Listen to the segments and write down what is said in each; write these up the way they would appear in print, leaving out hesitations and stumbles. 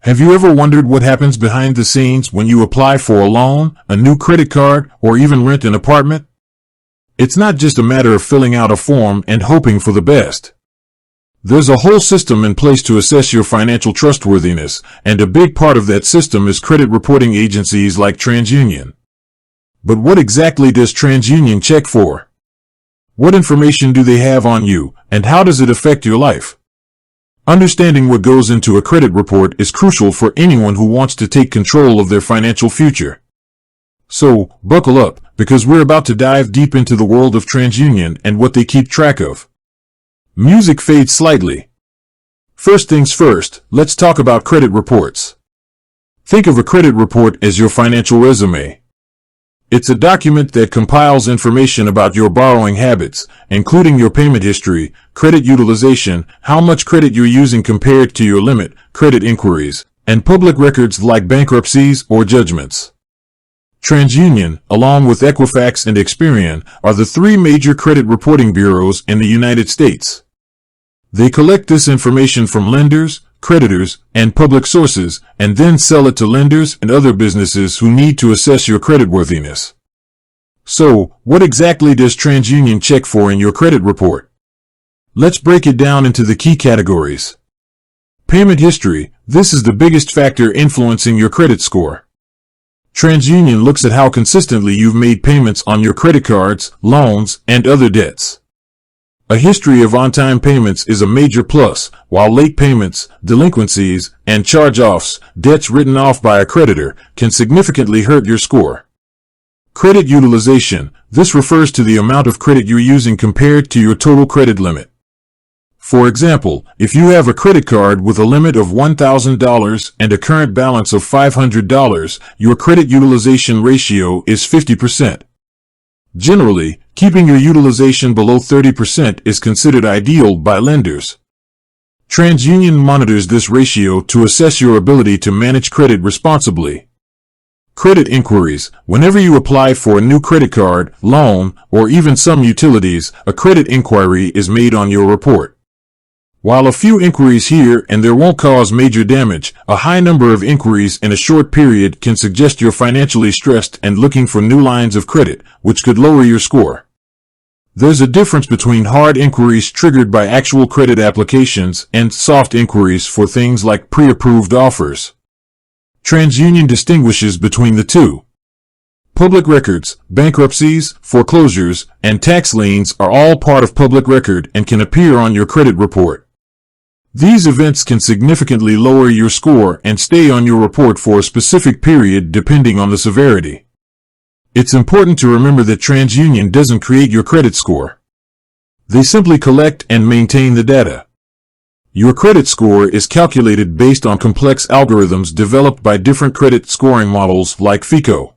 Have you ever wondered what happens behind the scenes when you apply for a loan, a new credit card, or even rent an apartment? It's not just a matter of filling out a form and hoping for the best. There's a whole system in place to assess your financial trustworthiness, and a big part of that system is credit reporting agencies like Transunion. But what exactly does Transunion check for? What information do they have on you, and how does it affect your life? Understanding what goes into a credit report is crucial for anyone who wants to take control of their financial future. So, buckle up, because we're about to dive deep into the world of Transunion and what they keep track of. Music fades slightly. First things first, let's talk about credit reports. Think of a credit report as your financial resume. It's a document that compiles information about your borrowing habits, including your payment history, credit utilization, how much credit you're using compared to your limit, credit inquiries, and public records like bankruptcies or judgments. Transunion, along with Equifax and Experian, are the three major credit reporting bureaus in the United States. They collect this information from lenders, creditors, and public sources, and then sell it to lenders and other businesses who need to assess your creditworthiness. So, what exactly does Transunion check for in your credit report? Let's break it down into the key categories. Payment history. This is the biggest factor influencing your credit score. Transunion looks at how consistently you've made payments on your credit cards, loans, and other debts. A history of on-time payments is a major plus, while late payments, delinquencies, and charge-offs, debts written off by a creditor, can significantly hurt your score. Credit utilization. This refers to the amount of credit you're using compared to your total credit limit. For example, if you have a credit card with a limit of $1,000 and a current balance of $500, your credit utilization ratio is 50%. Generally, keeping your utilization below 30% is considered ideal by lenders. Transunion monitors this ratio to assess your ability to manage credit responsibly. Credit inquiries. Whenever you apply for a new credit card, loan, or even some utilities, a credit inquiry is made on your report. While a few inquiries here and there won't cause major damage, a high number of inquiries in a short period can suggest you're financially stressed and looking for new lines of credit, which could lower your score. There's a difference between hard inquiries triggered by actual credit applications and soft inquiries for things like pre-approved offers. Transunion distinguishes between the two. Public records, bankruptcies, foreclosures, and tax liens are all part of public record and can appear on your credit report. These events can significantly lower your score and stay on your report for a specific period depending on the severity. It's important to remember that Transunion doesn't create your credit score. They simply collect and maintain the data. Your credit score is calculated based on complex algorithms developed by different credit scoring models like FICO.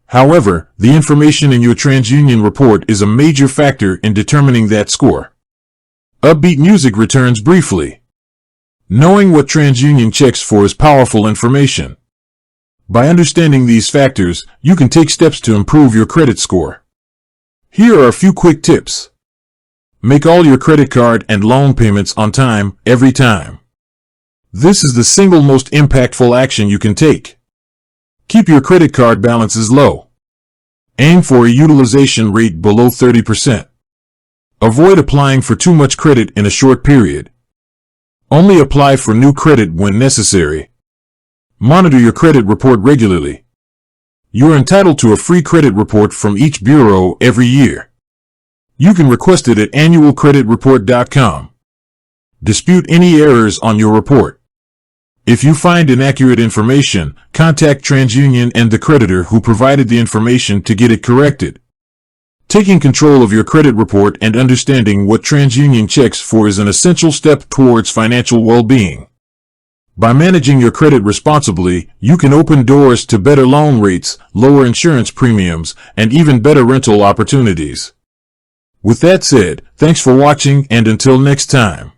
However, the information in your Transunion report is a major factor in determining that score. Upbeat music returns briefly. Knowing what Transunion checks for is powerful information. By understanding these factors, you can take steps to improve your credit score. Here are a few quick tips. Make all your credit card and loan payments on time, every time. This is the single most impactful action you can take. Keep your credit card balances low. Aim for a utilization rate below 30%. Avoid applying for too much credit in a short period. Only apply for new credit when necessary. Monitor your credit report regularly. You are entitled to a free credit report from each bureau every year. You can request it at annualcreditreport.com. Dispute any errors on your report. If you find inaccurate information, contact Transunion and the creditor who provided the information to get it corrected. Taking control of your credit report and understanding what Transunion checks for is an essential step towards financial well-being. By managing your credit responsibly, you can open doors to better loan rates, lower insurance premiums, and even better rental opportunities. With that said, thanks for watching, and until next time.